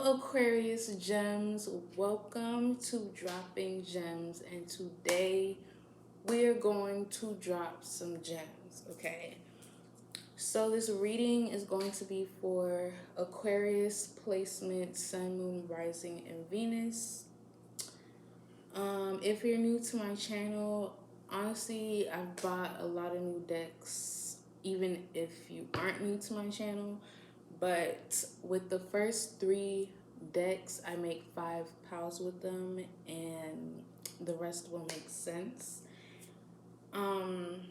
Aquarius gems, welcome to Dropping Gems, and today we're going to drop some gems, okay? So this reading is going to be for Aquarius placement, Sun, Moon, Rising, and Venus. If you're new to my channel, honestly, I've bought a lot of new decks, even if you aren't new to my channel. But with the first three decks, I make 5 piles with them, and the rest will make sense. Um,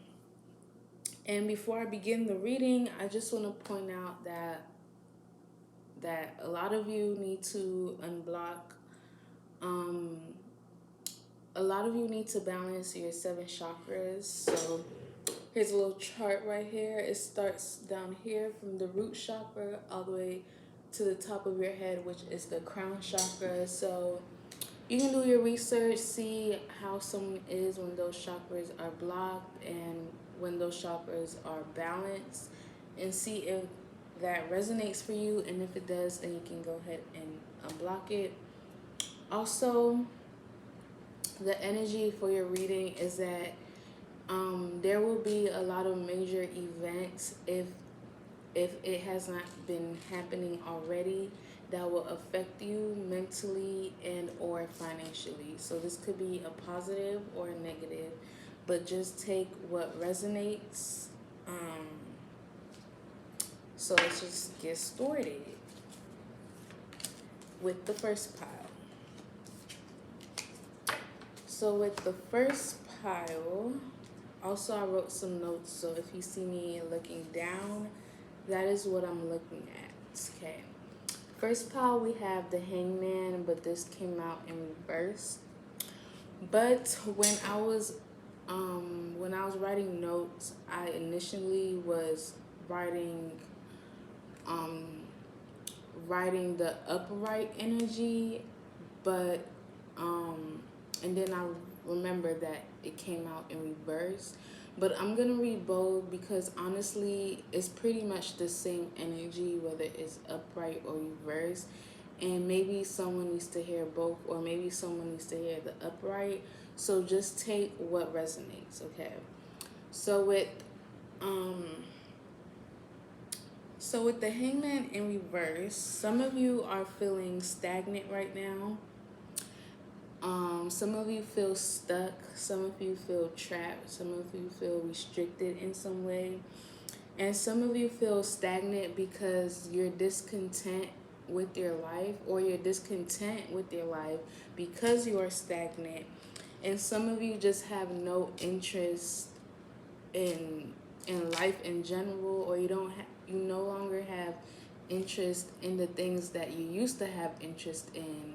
and before I begin the reading, I just want to point out that a lot of you need to unblock. Um, a lot of you need to balance your 7 chakras. So here's a little chart right here. It starts down here from the root chakra all the way to the top of your head, which is the crown chakra. So you can do your research, see how someone is when those chakras are blocked and when those chakras are balanced, and see if that resonates for you. And if it does, then you can go ahead and unblock it. Also, the energy for your reading is that there will be a lot of major events if it has not been happening already that will affect you mentally and or financially. So this could be a positive or a negative, but just take what resonates. So let's just get started with the first pile. So with the first pile, also I wrote some notes, so if you see me looking down, that is what I'm looking at. Okay. First pile, we have the Hangman, but this came out in reverse. But when I was writing notes, I initially was writing writing the upright energy, but and then I remember that it came out in reverse. But I'm gonna read both because honestly, it's pretty much the same energy, whether it's upright or reverse. And maybe someone needs to hear both, or maybe someone needs to hear the upright. So just take what resonates, okay? So with um so with the Hangman in reverse, some of you are feeling stagnant right now. Some of you feel stuck, some of you feel trapped, some of you feel restricted in some way, and some of you feel stagnant because you're discontent with your life, or you're discontent with your life because you are stagnant. And some of you just have no interest in life in general, or you no longer have interest in the things that you used to have interest in.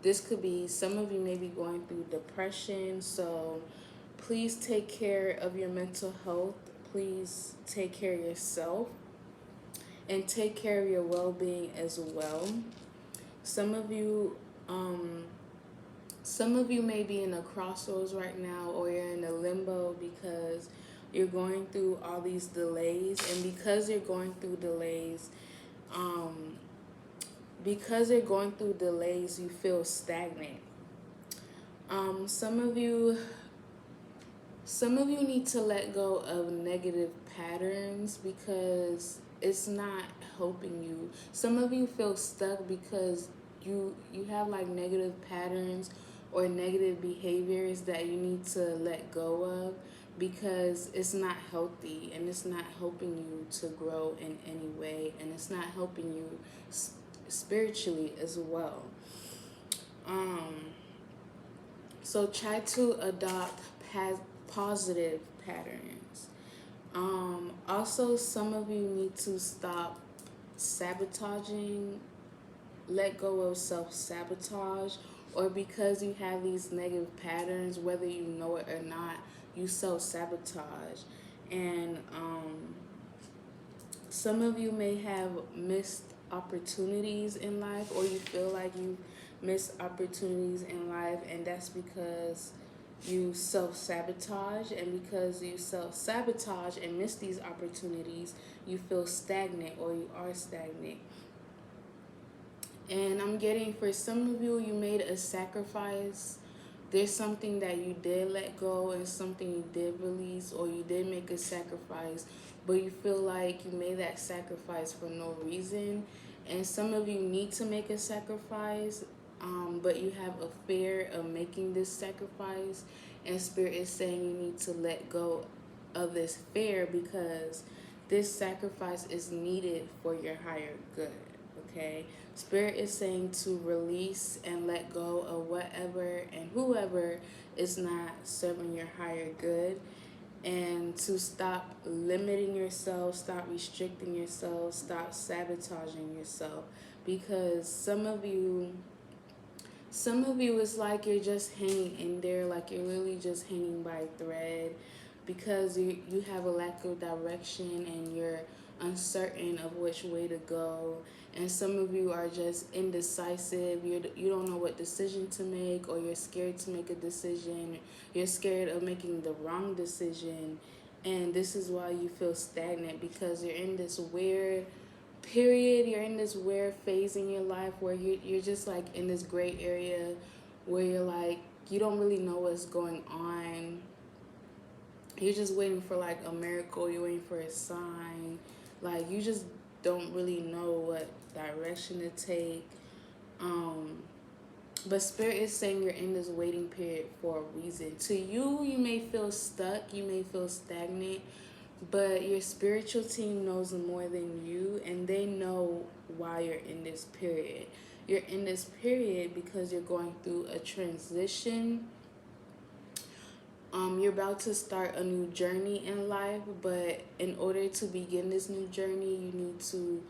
This could be, some of you may be going through depression, so please take care of your mental health. Please take care of yourself and take care of your well-being as well. Some of you, some of you may be in a crossroads right now, or you're in a limbo because you're going through all these delays, and because you're going through delays, you feel stagnant. Some of you need to let go of negative patterns because it's not helping you. Some of you feel stuck because you have like negative patterns or negative behaviors that you need to let go of because it's not healthy and it's not helping you to grow in any way, and it's not helping you spiritually as well. So try to adopt positive patterns. Also, some of you need to stop sabotaging, let go of self-sabotage, or because you have these negative patterns, whether you know it or not, you self-sabotage. And some of you may have missed opportunities in life, or you feel like you missed opportunities in life, and that's because you self-sabotage. And because you self-sabotage and miss these opportunities, you feel stagnant, or you are stagnant. And I'm getting, for some of you, you made a sacrifice. There's something that you did let go and something you did release, or you did make a sacrifice, but you feel like you made that sacrifice for no reason. And some of you need to make a sacrifice, but you have a fear of making this sacrifice. And Spirit is saying you need to let go of this fear because this sacrifice is needed for your higher good. Okay? Spirit is saying to release and let go of whatever and whoever is not serving your higher good, and to stop limiting yourself, stop restricting yourself, stop sabotaging yourself. Because some of you it's like you're just hanging in there, like you're really just hanging by a thread, because you have a lack of direction and you're uncertain of which way to go. And some of you are just indecisive. You don't know what decision to make, or you're scared to make a decision. You're scared of making the wrong decision. And this is why you feel stagnant, because you're in this weird period, you're in this weird phase in your life where you're just like in this gray area where you're like, you don't really know what's going on. You're just waiting for like a miracle, you're waiting for a sign. Like you just don't really know what direction to take. Um, but Spirit is saying you're in this waiting period for a reason. To you, you may feel stuck, you may feel stagnant, but your spiritual team knows more than you, and they know why you're in this period. You're in this period because you're going through a transition. You're about to start a new journey in life, but in order to begin this new journey, you need to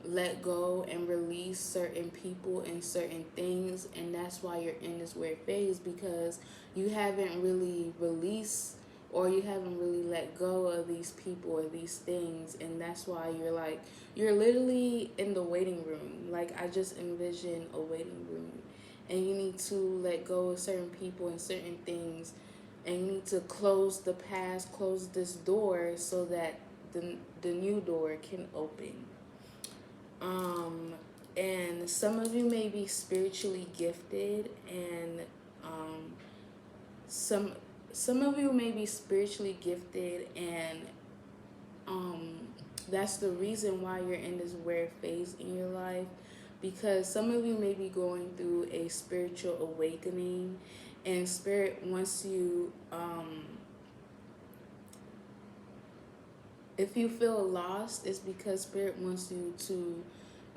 let go and release certain people and certain things. And that's why you're in this weird phase, because you haven't really released, or you haven't really let go of these people or these things. And that's why you're literally in the waiting room. Like I just envision a waiting room, and you need to let go of certain people and certain things, and you need to close the past, close this door so that the new door can open. Um, and some of you may be spiritually gifted, and um, some some of you may be spiritually gifted, and um, that's the reason why you're in this weird phase in your life, because some of you may be going through a spiritual awakening, and Spirit wants you, if you feel lost, it's because Spirit wants you to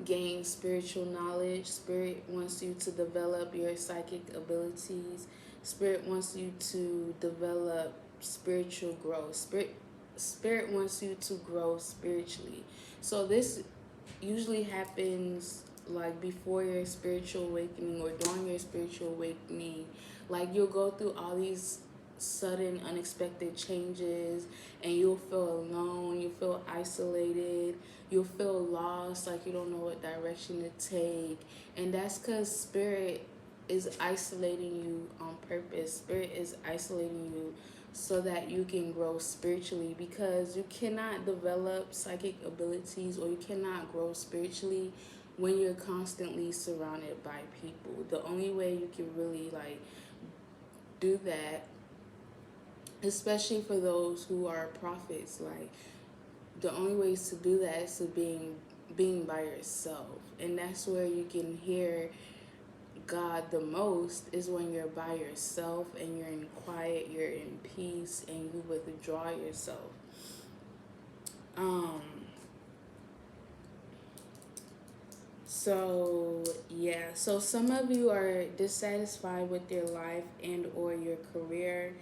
gain spiritual knowledge. Spirit wants you to develop your psychic abilities. Spirit wants you to develop spiritual growth. Spirit wants you to grow spiritually. So this usually happens like before your spiritual awakening or during your spiritual awakening. Like you'll go through all these sudden unexpected changes, and you'll feel alone, you feel isolated, you'll feel lost, like you don't know what direction to take. And that's because Spirit is isolating you on purpose. Spirit is isolating you so that you can grow spiritually, because you cannot develop psychic abilities, or you cannot grow spiritually when you're constantly surrounded by people. The only way you can really like do that, especially for those who are prophets, like the only ways to do that is to being by yourself. And that's where you can hear God the most, is when you're by yourself and you're in quiet, you're in peace, and you withdraw yourself. Um so yeah, so some of you are dissatisfied with your life and or your career.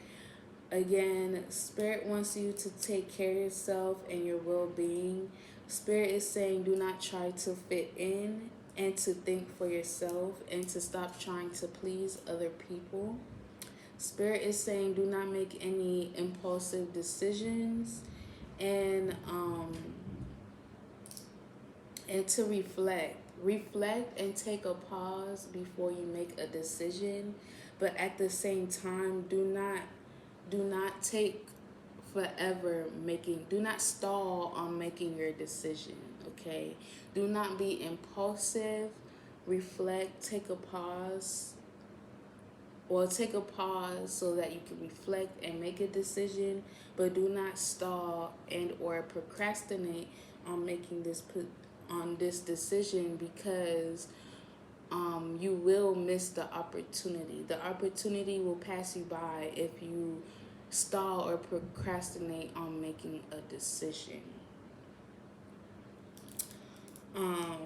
Again, Spirit wants you to take care of yourself and your well-being. Spirit is saying do not try to fit in, and to think for yourself, and to stop trying to please other people. Spirit is saying do not make any impulsive decisions, and to reflect and take a pause before you make a decision. But at the same time, do not take forever making, do not stall on making your decision. Okay, do not be impulsive, reflect, take a pause. Well, take a pause so that you can reflect and make a decision, but do not stall and or procrastinate on making on this decision, because you will miss the opportunity. The opportunity will pass you by if you stall or procrastinate on making a decision. Um,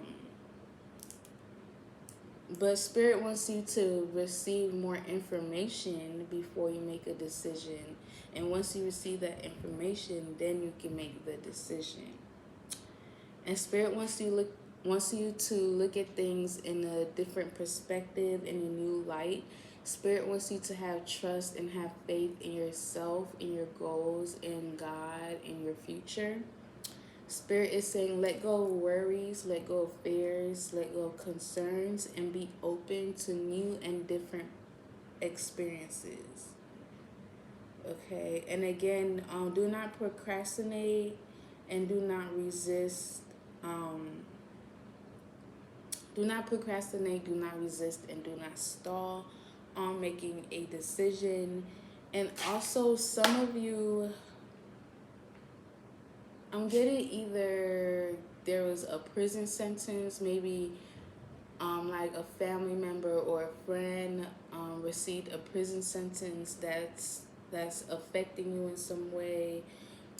but Spirit wants you to receive more information before you make a decision. And once you receive that information, then you can make the decision. And Spirit wants you to look at things in a different perspective, in a new light. Spirit wants you to have trust and have faith in yourself, in your goals, in God, in your future. Spirit is saying, let go of worries, let go of fears, let go of concerns, and be open to new and different experiences. Okay, and again, do not procrastinate and do not resist. Um, do not procrastinate, do not resist, and do not stall on making a decision. And also, some of you, I'm getting either there was a prison sentence, maybe like a family member or a friend received a prison sentence that's affecting you in some way,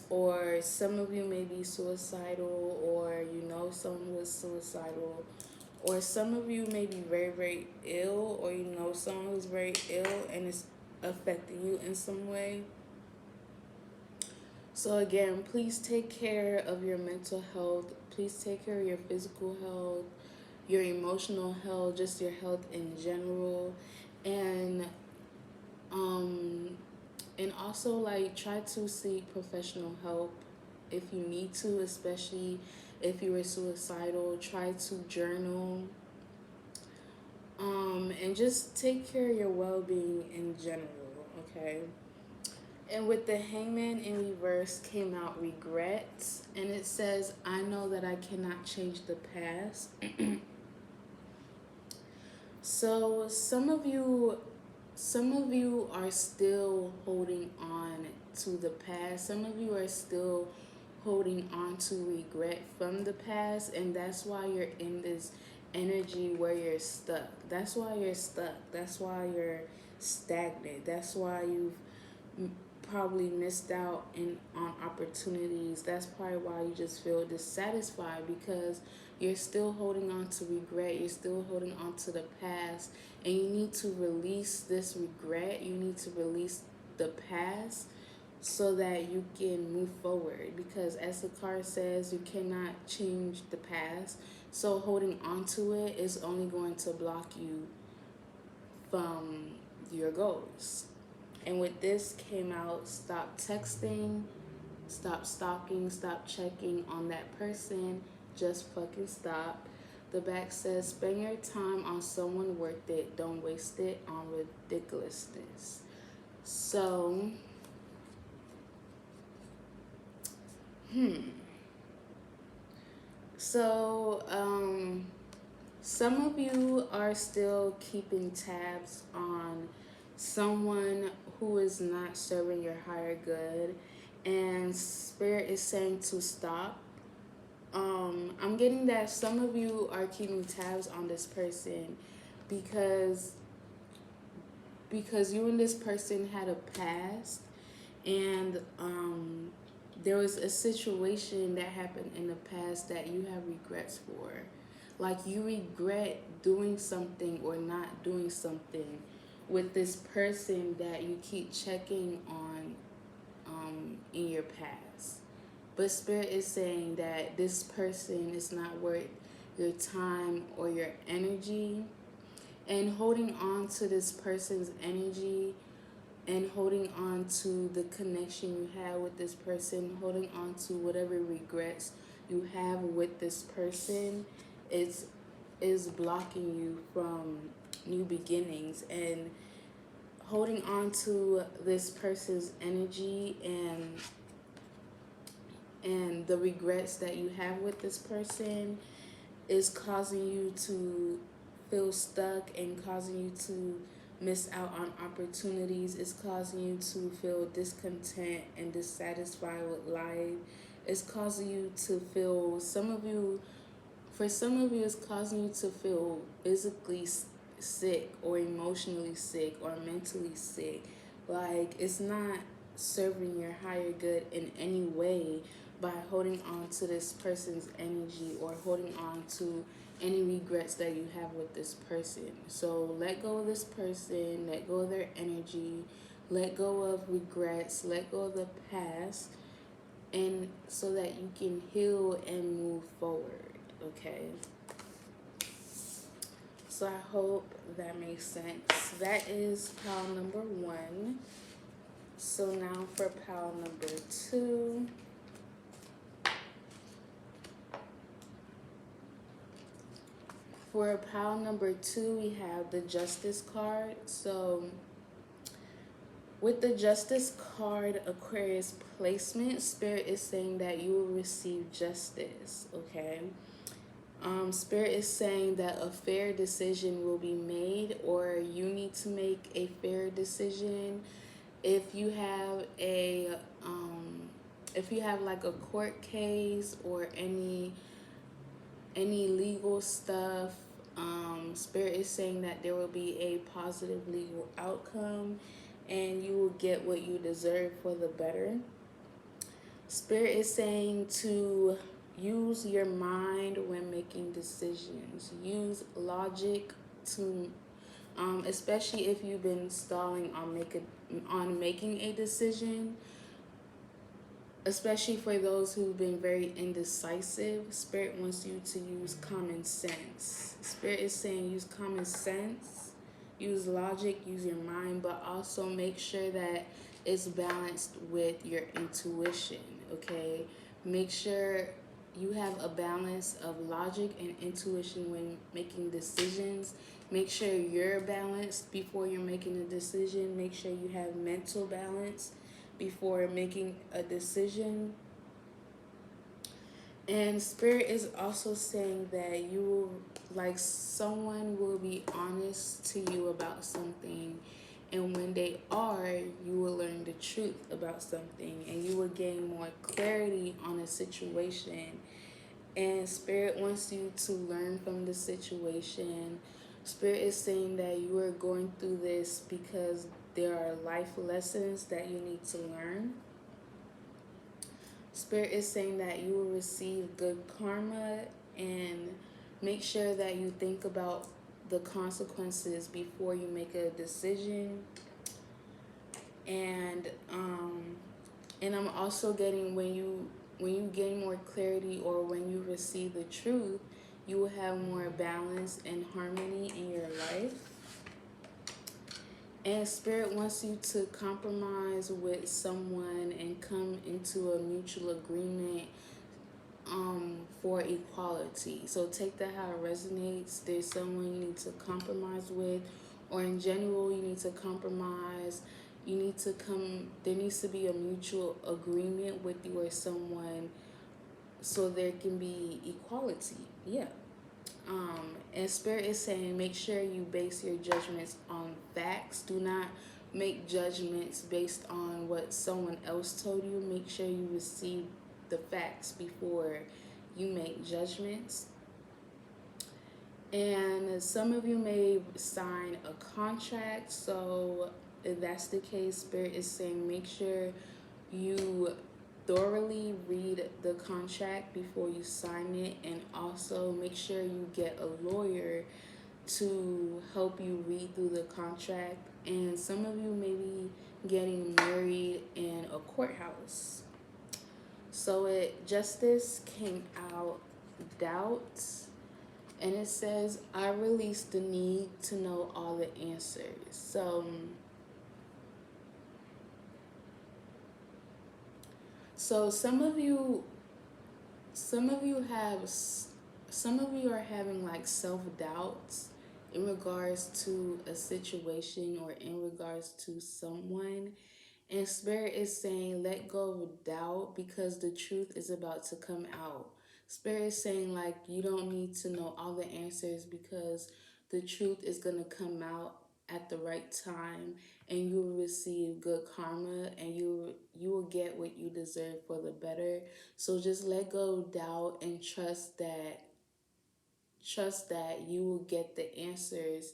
or some of you may be suicidal, or you know someone was suicidal, or some of you may be very, very ill, or you know someone who's very ill and it's affecting you in some way. So again, please take care of your mental health. Please take care of your physical health, your emotional health, just your health in general. And um and also like try to seek professional help if you need to, especially if you were suicidal. Try to journal. And just take care of your well-being in general, okay? And with the Hangman in reverse came out regrets, and it says, I know that I cannot change the past. So some of you are still holding on to the past. Some of you are still holding on to regret from the past, and that's why you're in this energy where you're stuck. That's why you're stuck. That's why you're stagnant. That's why you've probably missed out on opportunities. That's probably why you just feel dissatisfied, because you're still holding on to regret. You're still holding on to the past, and you need to release this regret. You need to release the past so that you can move forward, because as the card says, you cannot change the past. So holding on to it is only going to block you from your goals. And with this came out, stop texting, stop stalking, stop checking on that person, just fucking stop. The back says, spend your time on someone worth it, don't waste it on ridiculousness. So, so, some of you are still keeping tabs on someone who is not serving your higher good, and Spirit is saying to stop. I'm getting that some of you are keeping tabs on this person because you and this person had a past, and there was a situation that happened in the past that you have regrets for. Like you regret doing something or not doing something with this person that you keep checking on in your past. But Spirit is saying that this person is not worth your time or your energy. And holding on to this person's energy and holding on to the connection you have with this person, holding on to whatever regrets you have with this person, is blocking you from new beginnings. And holding on to this person's energy and the regrets that you have with this person is causing you to feel stuck and causing you to miss out on opportunities. It's causing you to feel discontent and dissatisfied with life. It's causing you to feel, for some of you, it's causing you to feel physically sick or emotionally sick or mentally sick. Like, it's not serving your higher good in any way by holding on to this person's energy or holding on to any regrets that you have with this person. So let go of this person, let go of their energy, let go of regrets, let go of the past, and so that you can heal and move forward. Okay, so I hope that makes sense. That is pile number one. So now for pile number two. For pile number two, we have the Justice card. So with the Justice card, Aquarius placement, Spirit is saying that you will receive justice. Okay. Spirit is saying that a fair decision will be made, or you need to make a fair decision. If you have a, if you have like a court case or any legal stuff, Spirit is saying that there will be a positive legal outcome, and you will get what you deserve for the better. Spirit is saying to use your mind when making decisions. Use logic to, especially if you've been stalling on making a decision. Especially for those who've been very indecisive, Spirit wants you to use common sense. Spirit is saying use common sense, use logic, use your mind, but also make sure that it's balanced with your intuition, okay? Make sure you have a balance of logic and intuition when making decisions. Make sure you're balanced before you're making a decision. Make sure you have mental balance before making a decision. And Spirit is also saying that you will, like, someone will be honest to you about something. And when they are, you will learn the truth about something and you will gain more clarity on a situation. And Spirit wants you to learn from the situation. Spirit is saying that you are going through this because there are life lessons that you need to learn. Spirit is saying that you will receive good karma, and make sure that you think about the consequences before you make a decision. And I'm also getting when you gain more clarity or when you receive the truth, you will have more balance and harmony in your life. And Spirit wants you to compromise with someone and come into a mutual agreement for equality. So take that how it resonates. There's someone you need to compromise with, or in general, you need to compromise. You need to there needs to be a mutual agreement with you or someone so there can be equality. Yeah. And Spirit is saying make sure you base your judgments on facts. Do not make judgments based on what someone else told you. Make sure you receive the facts before you make judgments. And some of you may sign a contract. So if that's the case, Spirit is saying make sure you thoroughly read the contract before you sign it, and also make sure you get a lawyer to help you read through the contract. And some of you may be getting married in a courthouse. So justice came out, doubt, and it says I release the need to know all the answers. So some of you are having like self-doubts in regards to a situation or in regards to someone. And Spirit is saying let go of doubt because the truth is about to come out. Spirit is saying like you don't need to know all the answers because The truth is going to come out at the right time, and you will receive good karma, and you will get what you deserve for the better. So just let go of doubt and trust that you will get the answers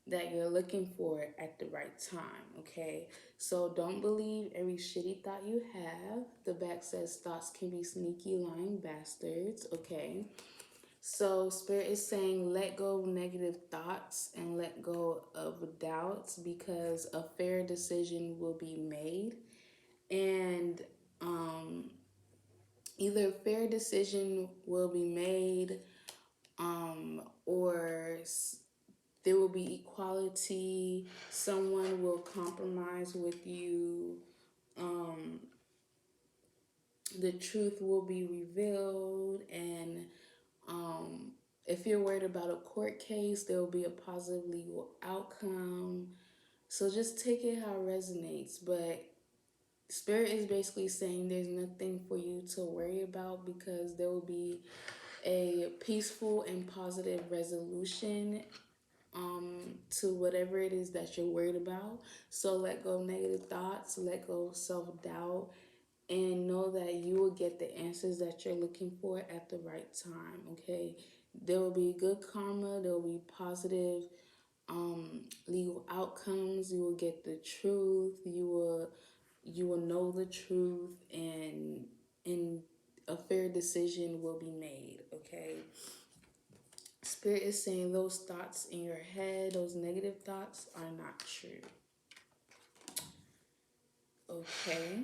that you're looking for at the right time, okay? So don't believe every shitty thought you have. The back says thoughts can be sneaky, lying bastards, okay? So Spirit is saying let go of negative thoughts and let go of doubts, because a fair decision will be made. And um, either a fair decision will be made, or there will be equality. Someone will compromise with you. Um, the truth will be revealed. And if you're worried about a court case, there will be a positive legal outcome. So just take it how it resonates. But Spirit is basically saying there's nothing for you to worry about, because there will be a peaceful and positive resolution to whatever it is that you're worried about. So let go of negative thoughts, let go of self doubt, and know that you will get the answers that you're looking for at the right time. Okay, there will be good karma, there will be positive legal outcomes. You will get the truth. You will know the truth, and a fair decision will be made. Okay. Spirit is saying those thoughts in your head, those negative thoughts, are not true. Okay.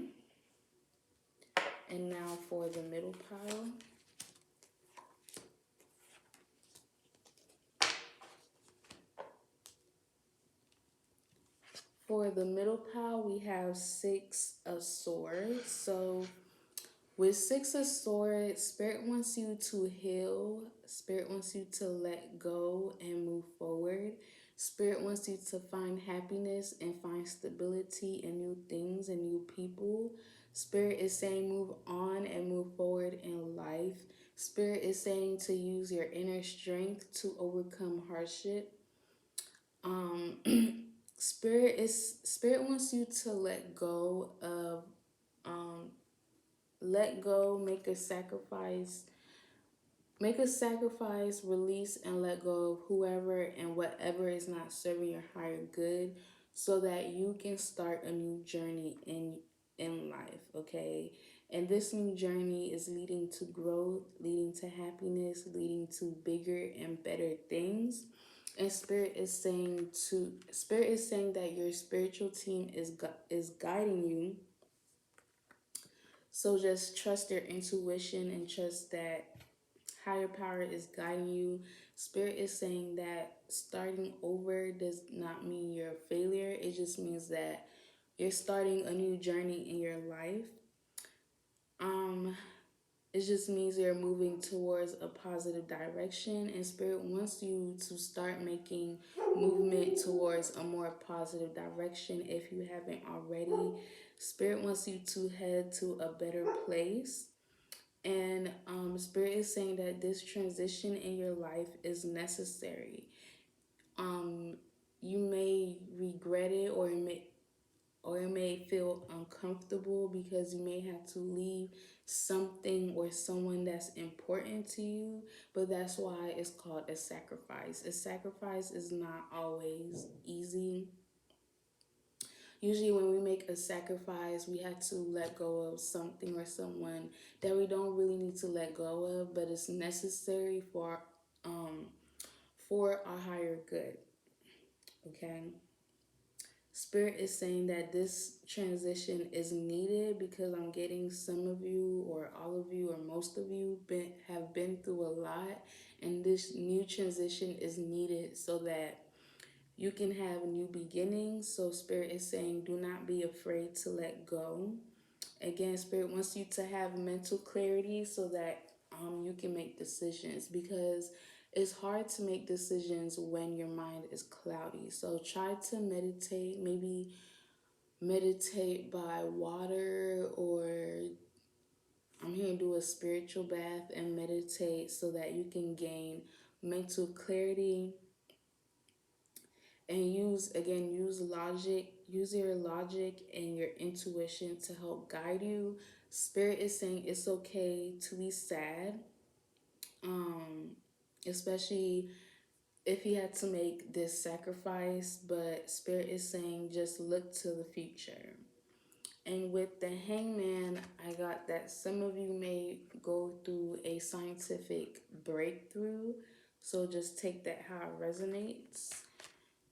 And now for the middle pile. For the middle pile, we have Six of Swords. So with Six of Swords, Spirit wants you to heal. Spirit wants you to let go and move forward. Spirit wants you to find happiness and find stability in new things and new people. Spirit is saying move on and move forward in life. Spirit is saying to use your inner strength to overcome hardship. Um, Spirit wants you to let go, make a sacrifice, release and let go of whoever and whatever is not serving your higher good, so that you can start a new journey in life, okay? And this new journey is leading to growth, leading to happiness, leading to bigger and better things. And Spirit is saying that your spiritual team is guiding you. So just trust your intuition and trust that higher power is guiding you. Spirit is saying that starting over does not mean you're a failure. It just means that you're starting a new journey in your life. Um, it just means you're moving towards a positive direction, and Spirit wants you to start making movement towards a more positive direction if you haven't already. Spirit wants you to head to a better place. And Spirit is saying that this transition in your life is necessary. Um, you may regret it, or it may feel uncomfortable, because you may have to leave something or someone that's important to you. But that's why it's called a sacrifice. A sacrifice is not always easy. Usually when we make a sacrifice, we have to let go of something or someone that we don't really need to let go of, but it's necessary um for our higher good. Okay. Spirit is saying that this transition is needed, because I'm getting some of you, or all of you, or most of you have been through a lot, and this new transition is needed so that you can have new beginnings. So Spirit is saying do not be afraid to let go. Again, Spirit wants you to have mental clarity so that you can make decisions, because it's hard to make decisions when your mind is cloudy. So try to meditate, maybe meditate by water, or I'm here to do a spiritual bath and meditate, so that you can gain mental clarity and use your logic and your intuition to help guide you. Spirit is saying it's okay to be sad, um, especially if you had to make this sacrifice, but Spirit is saying just look to the future. And with the hangman, I got that some of you may go through a scientific breakthrough. So just take that how it resonates.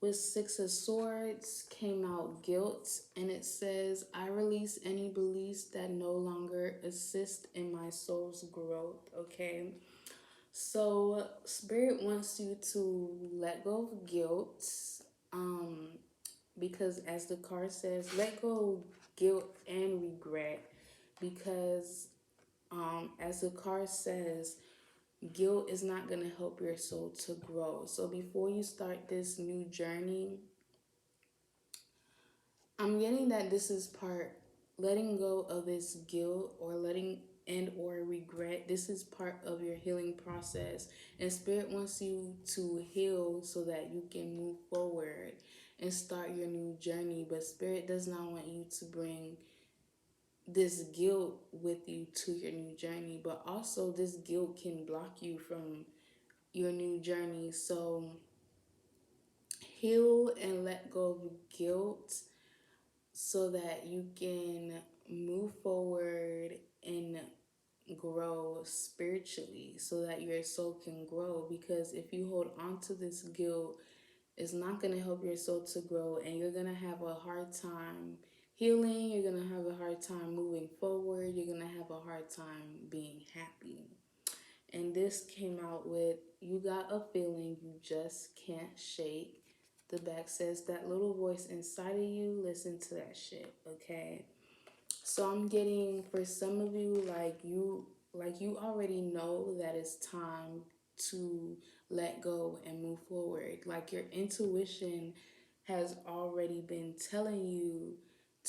With Six of Swords came out guilt, and it says, I release any beliefs that no longer assist in my soul's growth. Okay. So Spirit wants you to let go of guilt. Um, because as the card says, let go of guilt and regret, because as the card says, guilt is not going to help your soul to grow. So before you start this new journey, I'm getting that this is part letting go of this guilt or letting and or regret. This is part of your healing process, and Spirit wants you to heal so that you can move forward and start your new journey. But Spirit does not want you to bring this guilt with you to your new journey, but also this guilt can block you from your new journey. So heal and let go of guilt so that you can move forward and grow spiritually, so that your soul can grow. Because if you hold on to this guilt, it's not going to help your soul to grow, and you're going to have a hard time healing. You're going to have a hard time moving forward. You're going to have a hard time being happy. And this came out with, you got a feeling you just can't shake. The back says, that little voice inside of you, listen to that shit, okay? So I'm getting, for some of you, like you already know that it's time to let go and move forward. Like your intuition has already been telling you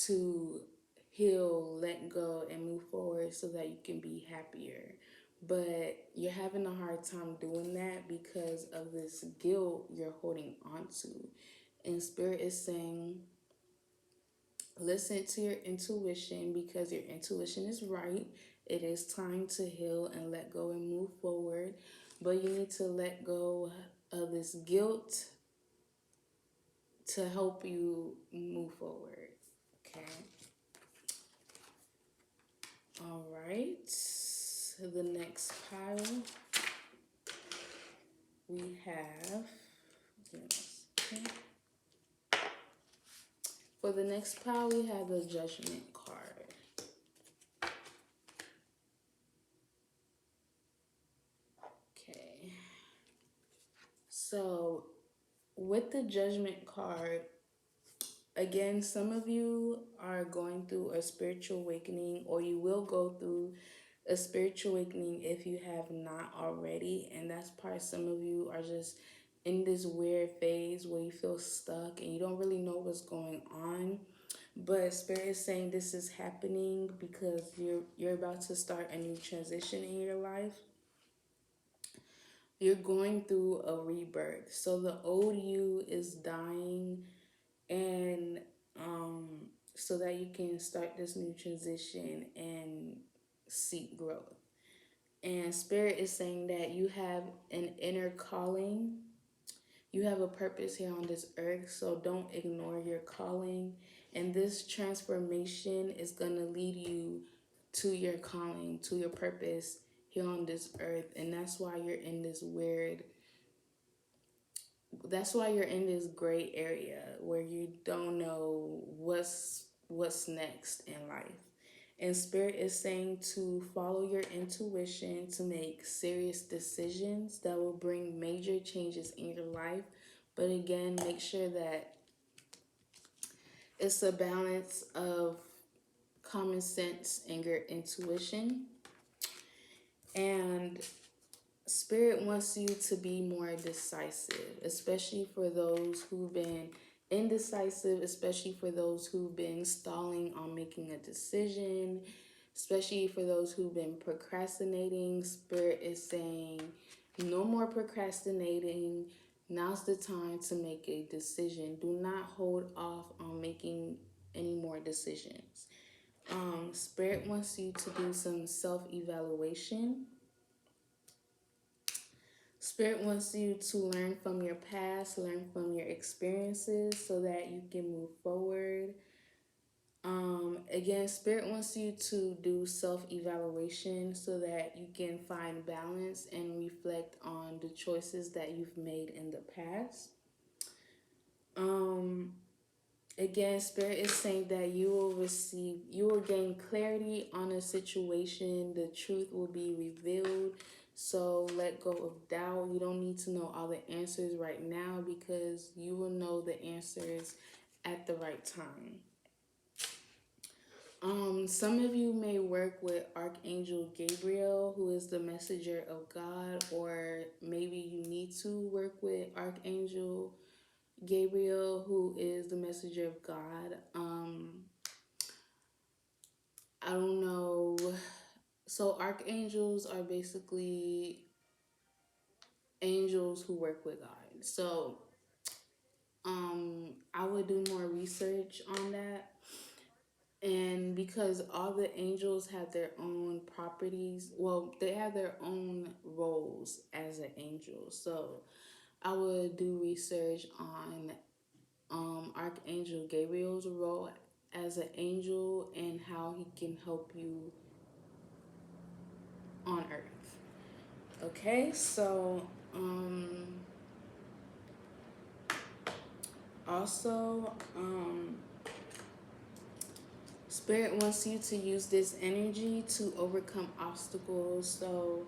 to heal, let go, and move forward so that you can be happier. But you're having a hard time doing that because of this guilt you're holding on to. And Spirit is saying, listen to your intuition, because your intuition is right. It is time to heal and let go and move forward. But you need to let go of this guilt to help you move forward. Okay. All right. The next pile we have. Okay. For the next pile, we have the Judgment card. Okay. So, with the Judgment card, again, some of you are going through a spiritual awakening, or you will go through a spiritual awakening if you have not already. And that's part, some of you are just in this weird phase where you feel stuck and you don't really know what's going on. But Spirit is saying this is happening because you're about to start a new transition in your life. You're going through a rebirth. So the old you is dying, and so that you can start this new transition and seek growth. And Spirit is saying that you have an inner calling. You have a purpose here on this earth, so don't ignore your calling. And this transformation is going to lead you to your calling, to your purpose here on this earth. And that's why you're in this weird, that's why you're in this gray area where you don't know what's next in life. And Spirit is saying to follow your intuition to make serious decisions that will bring major changes in your life. But again, make sure that it's a balance of common sense and your intuition. And Spirit wants you to be more decisive, especially for those who've been indecisive, especially for those who've been stalling on making a decision, especially for those who've been procrastinating. Spirit is saying, no more procrastinating, Now's the time to make a decision. Do not hold off on making any more decisions. Spirit wants you to do some self evaluation. Spirit wants you to learn from your past, learn from your experiences so that you can move forward. Again, Spirit wants you to do self evaluation so that you can find balance and reflect on the choices that you've made in the past. Um, Again, Spirit is saying that you will gain clarity on a situation. The truth will be revealed. So let go of doubt. You don't need to know all the answers right now because you will know the answers at the right time. Some of you may work with Archangel Gabriel, who is the messenger of God, or maybe you need to work with Archangel Gabriel, who is the messenger of God. I don't know. So archangels are basically angels who work with God. So I would do more research on that. And because all the angels have their own properties, well, they have their own roles as an angel. So I would do research on Archangel Gabriel's role as an angel and how he can help you on earth. Okay, so also Spirit wants you to use this energy to overcome obstacles. So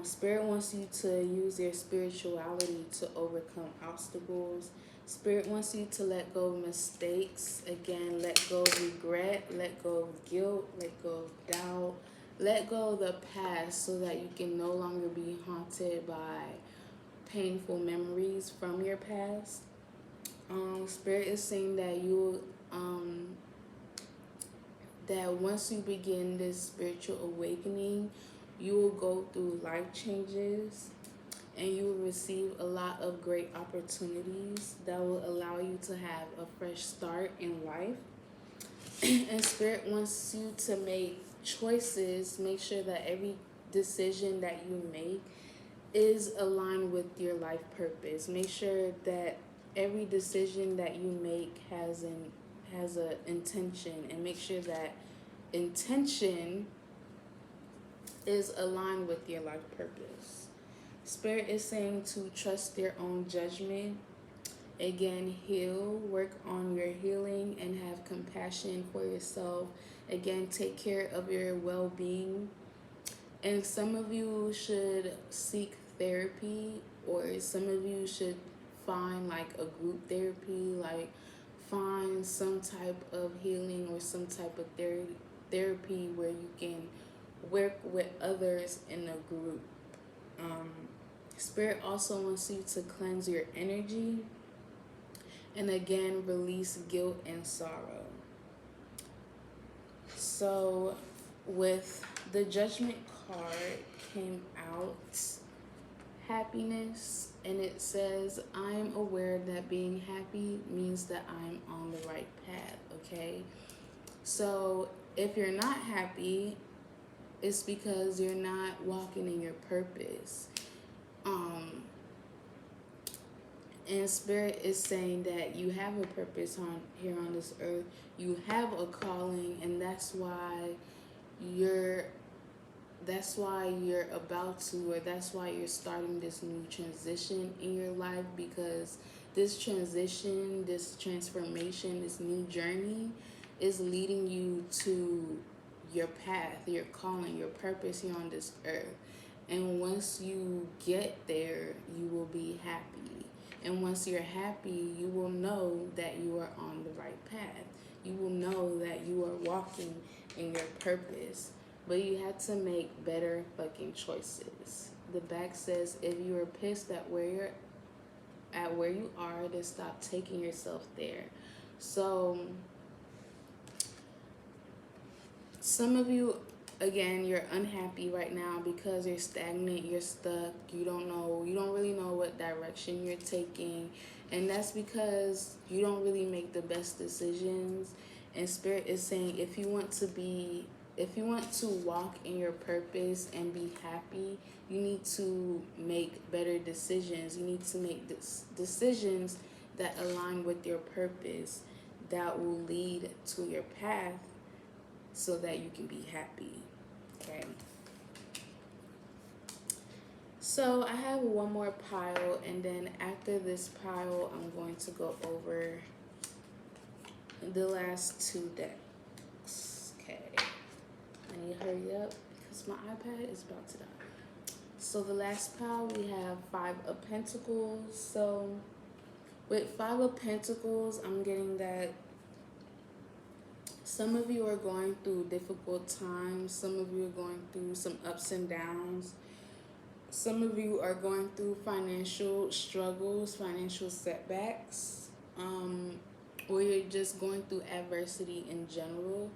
Spirit wants you to use your spirituality to overcome obstacles. Spirit wants you to let go of mistakes. Again, let go of regret, let go of guilt, let go of doubt, let go of the past so that you can no longer be haunted by painful memories from your past. Spirit is saying that that once you begin this spiritual awakening, you will go through life changes and you will receive a lot of great opportunities that will allow you to have a fresh start in life. And Spirit wants you to make choices, make sure that every decision that you make is aligned with your life purpose. Make sure that every decision that you make has a intention, and make sure that intention is aligned with your life purpose. Spirit is saying to trust your own judgment. Again, heal, work on your healing, and have compassion for yourself. Again, take care of your well being. And some of you should seek therapy, or some of you should find like a group therapy, like find some type of healing or some type of therapy where you can work with others in a group. Um, Spirit also wants you to cleanse your energy and again release guilt and sorrow. So, with the Judgment card came out happiness, and it says, I'm aware that being happy means that I'm on the right path, okay? So, if you're not happy, it's because you're not walking in your purpose. And Spirit is saying that you have a purpose on here on this earth. You have a calling, and you're that's why you're about to, or that's why you're starting this new transition in your life, because this transition, this transformation, this new journey is leading you to your path, your calling, your purpose here on this earth. And once you get there, you will be happy. And once you're happy, you will know that you are on the right path. You will know that you are walking in your purpose. But you have to make better fucking choices. The back says, if you are pissed at where you are, then stop taking yourself there. So some of you, again, you're unhappy right now because you're stagnant, you're stuck, you don't really know what direction direction you're taking, and that's because you don't really make the best decisions. And Spirit is saying, if you want to walk in your purpose and be happy, you need to make better decisions. You need to make decisions that align with your purpose, that will lead to your path so that you can be happy. Okay. So I have one more pile, and then after this pile, I'm going to go over the last two decks. Okay. I need to hurry up because my iPad is about to die. So the last pile, we have Five of Pentacles. So with Five of Pentacles, I'm getting that some of you are going through difficult times. Some of you are going through some ups and downs. Some of you are going through financial struggles, financial setbacks, or you're just going through adversity in general.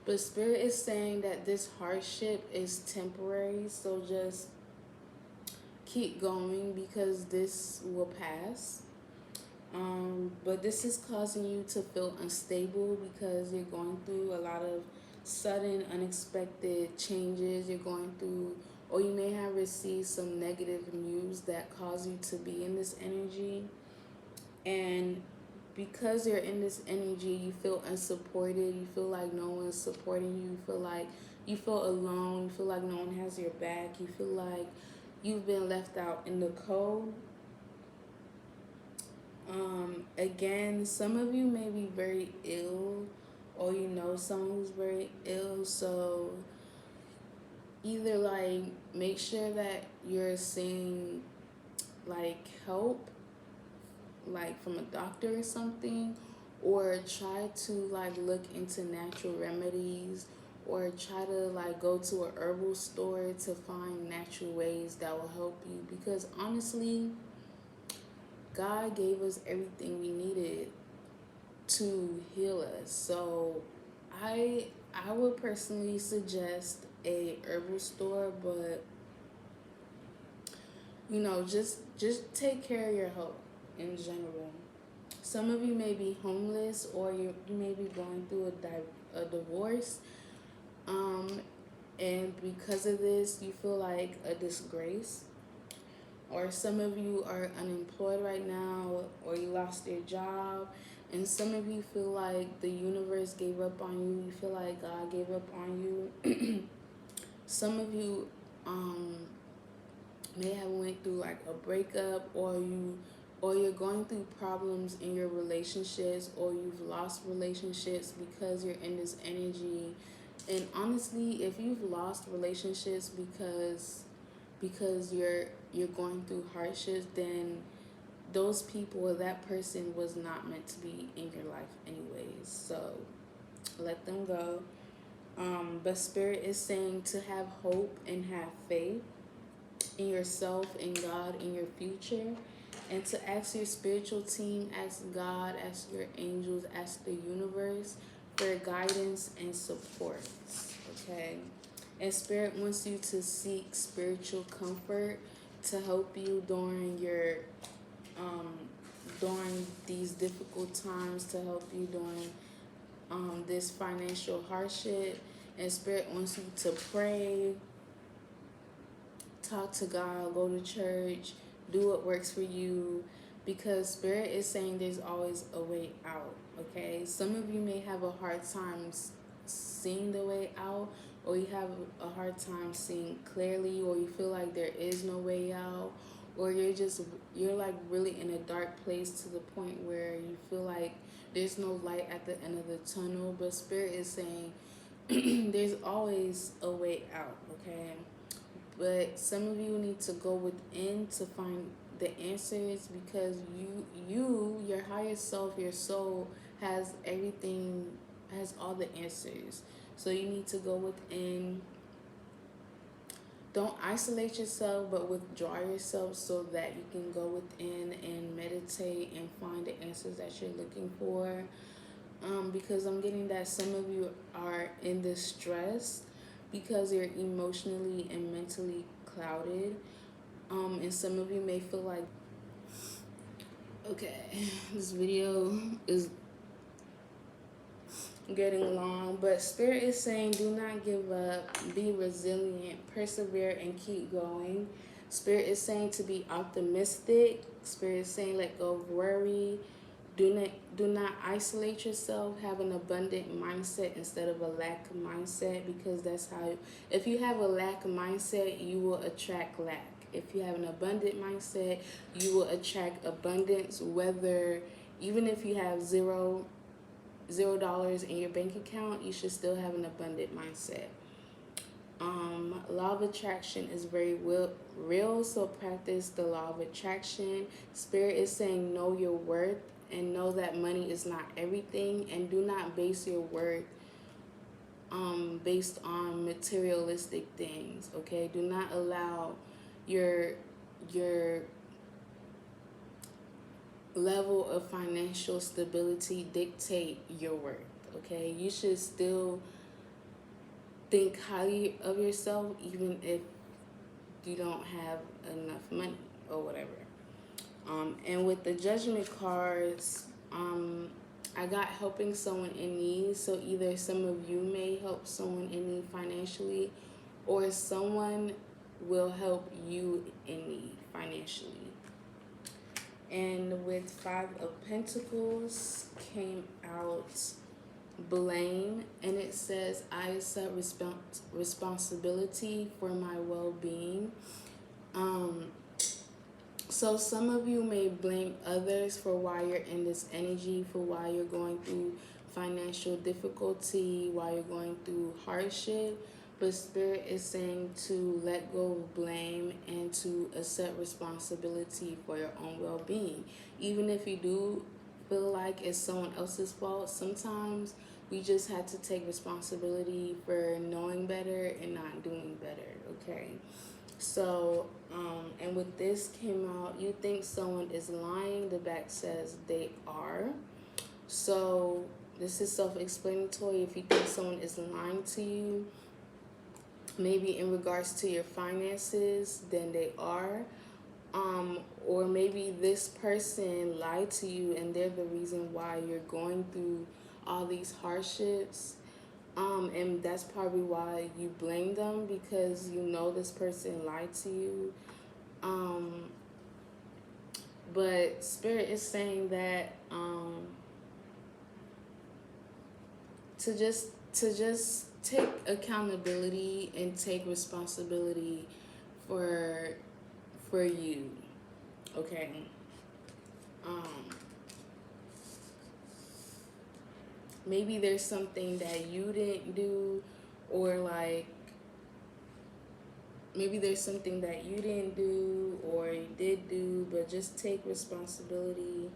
But Spirit is saying that this hardship is temporary, so just keep going because this will pass. But this is causing you to feel unstable because you're going through a lot of sudden, unexpected changes. You're going through, or you may have received some negative news that cause you to be in this energy. And because you're in this energy, you feel unsupported. You feel like no one's supporting you. You feel alone. You feel like no one has your back. You feel like you've been left out in the cold. Again, some of you may be very ill, or you know someone who's very ill, so either like make sure that you're seeing like help, like from a doctor or something, or try to like look into natural remedies, or try to like go to a herbal store to find natural ways that will help you, because honestly, God gave us everything we needed to heal us. So I would personally suggest a herbal store, but you know, just take care of your health in general. Some of you may be homeless, or you may be going through a divorce, and because of this, you feel like a disgrace. Or some of you are unemployed right now, or you lost your job, and some of you feel like the universe gave up on you. You feel like God gave up on you. Some of you may have went through like a breakup, or you're going through problems in your relationships, or you've lost relationships because you're in this energy. And honestly, if you've lost relationships because you're going through hardships, then those people or that person was not meant to be in your life anyways. So let them go. But Spirit is saying to have hope and have faith in yourself, in God, in your future, and to ask your spiritual team, ask God, ask your angels, ask the universe for guidance and support. Okay? And Spirit wants you to seek spiritual comfort to help you during these difficult times, to help you during this financial hardship. And Spirit wants you to pray, talk to God, go to church, do what works for you, because Spirit is saying there's always a way out. Okay, some of you may have a hard time seeing the way out, or you have a hard time seeing clearly, or you feel like there is no way out, or you're like really in a dark place to the point where you feel like there's no light at the end of the tunnel. But Spirit is saying there's always a way out. Okay, but some of you need to go within to find the answers, because your higher self, your soul has everything, has all the answers. So you need to go within. Don't isolate yourself, but withdraw yourself so that you can go within and meditate and find the answers that you're looking for. Because I'm getting that some of you are in distress because you're emotionally and mentally clouded. And some of you may feel like Okay, this video is getting long, but Spirit is saying do not give up, be resilient, persevere, and keep going. Spirit is saying to be optimistic. Spirit is saying let go of worry. Do not isolate yourself. Have an abundant mindset instead of a lack mindset, because that's how, if you have a lack mindset, you will attract lack. If you have an abundant mindset, you will attract abundance, whether even if you have $0 in your bank account, you should still have an abundant mindset. Law of attraction is very real, so practice the law of attraction. Spirit is saying know your worth and know that money is not everything, and do not base your worth based on materialistic things. Okay, do not allow your level of financial stability dictate your worth. Okay, you should still think highly of yourself even if you don't have enough money or whatever. And with the judgment cards, I got helping someone in need. So either some of you may help someone in need financially, or someone will help you in need financially. And with Five of Pentacles came out blame, and it says I accept responsibility for my well-being. So some of you may blame others for why you're in this energy, for why you're going through financial difficulty, why you're going through hardship. But Spirit is saying to let go of blame and to accept responsibility for your own well-being. Even if you do feel like it's someone else's fault, sometimes we just had to take responsibility for knowing better and not doing better, okay? So, and with this came out, you think someone is lying, the back says they are. So this is self-explanatory. If you think someone is lying to you, maybe in regards to your finances, then they are. Or maybe this person lied to you and they're the reason why you're going through all these hardships. And that's probably why you blame them, because you know this person lied to you. But Spirit is saying that to just take accountability and take responsibility for you, okay? Maybe there's something that you didn't do, or like maybe there's something that you didn't do or you did do, but just take responsibility.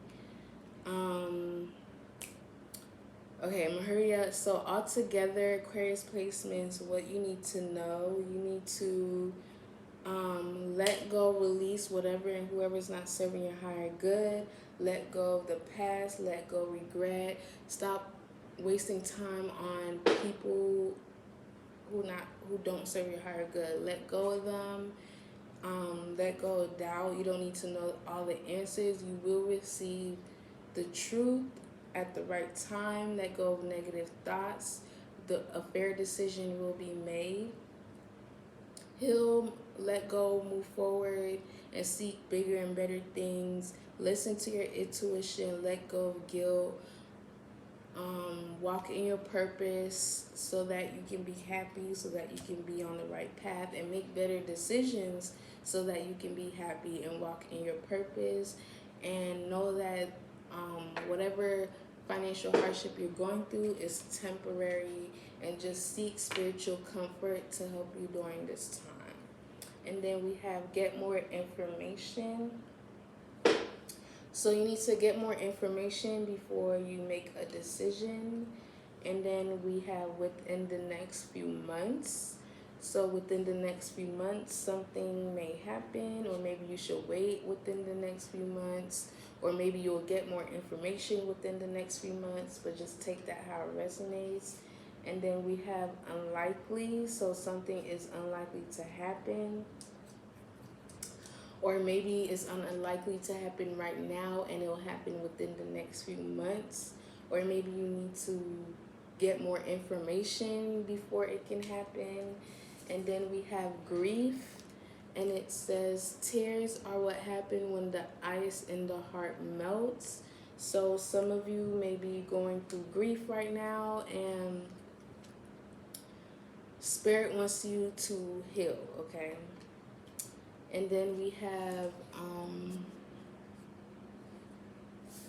Okay, I'm gonna hurry up. So altogether, Aquarius placements, what you need to know, you need to let go, release whatever and whoever's not serving your higher good. Let go of the past, let go regret. Stop wasting time on people who don't serve your higher good. Let go of them. Let go of doubt. You don't need to know all the answers. You will receive the truth at the right time. Let go of negative thoughts. A fair decision will be made. Heal, let go, move forward, and seek bigger and better things. Listen to your intuition. Let go of guilt. Walk in your purpose so that you can be happy, so that you can be on the right path, and make better decisions so that you can be happy and walk in your purpose. And know that whatever financial hardship you're going through is temporary, and just seek spiritual comfort to help you during this time. And then we have get more information. So you need to get more information before you make a decision. And then we have within the next few months. So within the next few months, something may happen, or maybe you should wait within the next few months, or maybe you'll get more information within the next few months, but just take that how it resonates. And then we have unlikely, so something is unlikely to happen. or maybe it's unlikely to happen right now and it'll happen within the next few months, or maybe you need to get more information before it can happen. And then we have grief, and it says tears are what happen when the ice in the heart melts. So some of you may be going through grief right now, and spirit wants you to heal, okay? And then we have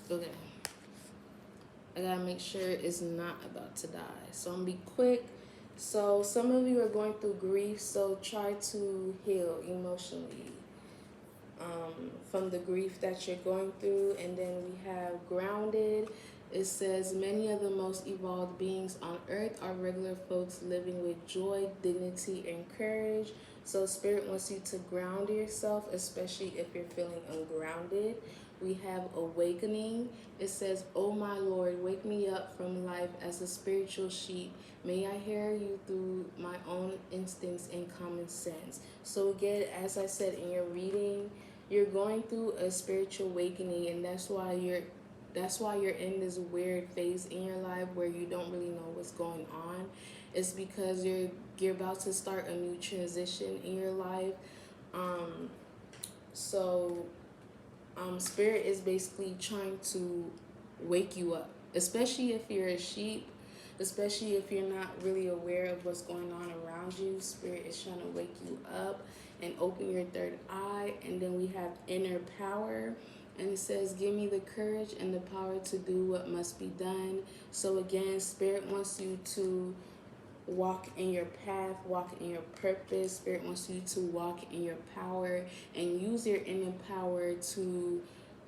okay, I gotta make sure it's not about to die. So I'm gonna be quick. So some of you are going through grief, so try to heal emotionally from the grief that you're going through. And then we have grounded. It says many of the most evolved beings on earth are regular folks living with joy, dignity, and courage. So spirit wants you to ground yourself, especially if you're feeling ungrounded. We have awakening. It says, "Oh my Lord, wake me up from life as a spiritual sheep. May I hear you through my own instincts and common sense." So again, as I said in your reading, you're going through a spiritual awakening, and that's why you're in this weird phase in your life where you don't really know what's going on. It's because you're about to start a new transition in your life. Um, so spirit is basically trying to wake you up, especially if you're a sheep, especially if you're not really aware of what's going on around you. Spirit is trying to wake you up and open your third eye. And then we have inner power, and it says, "Give me the courage and the power to do what must be done." So again, spirit wants you to walk in your path, walk in your purpose. Spirit wants you to walk in your power and use your inner power to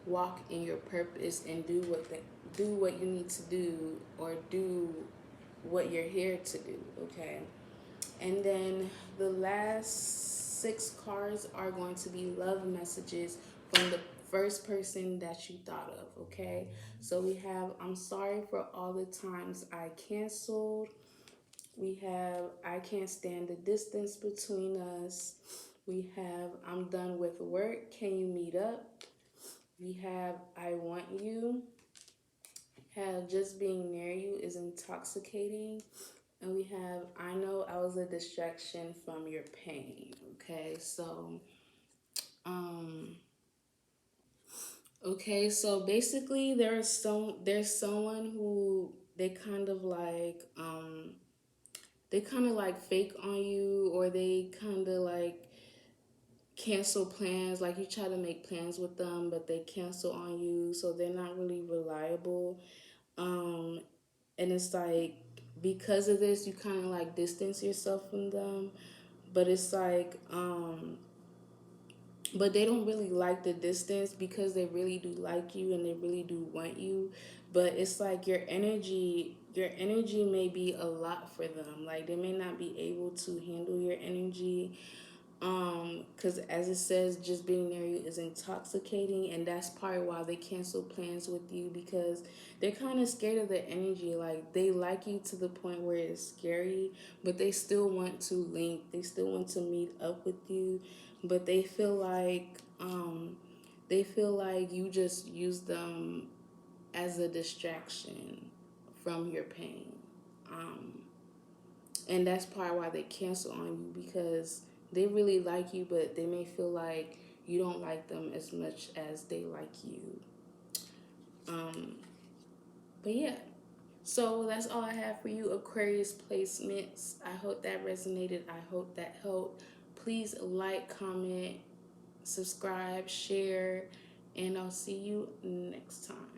walk in your purpose and do what you need to do, or do what you're here to do, okay? And then the last 6 cards are going to be love messages from the first person that you thought of, okay? So we have, "I'm sorry for all the times I canceled." We have, "I can't stand the distance between us." We have, "I'm done with work. Can you meet up?" We have, "I want you." Have, "Just being near you is intoxicating." And we have, "I know I was a distraction from your pain." Okay, so so basically there's someone who they kind of like fake on you, or they kind of like cancel plans. Like you try to make plans with them, but they cancel on you, so they're not really reliable. um and it's like, because of this, you kind of like distance yourself from them. But it's like but they don't really like the distance, because they really do like you and they really do want you. But it's like your energy may be a lot for them. Like they may not be able to handle your energy, because as it says, "Just being near you is intoxicating." And that's probably why they cancel plans with you, because they're kind of scared of the energy. Like they like you to the point where it's scary, but they still want to link, they still want to meet up with you. But they feel like you just use them as a distraction from your pain. um and that's probably why they cancel on you, because they really like you, but they may feel like you don't like them as much as they like you. um but yeah, so that's all I have for you, Aquarius placements. I hope that resonated, I hope that helped. Please like, comment, subscribe, share, and I'll see you next time.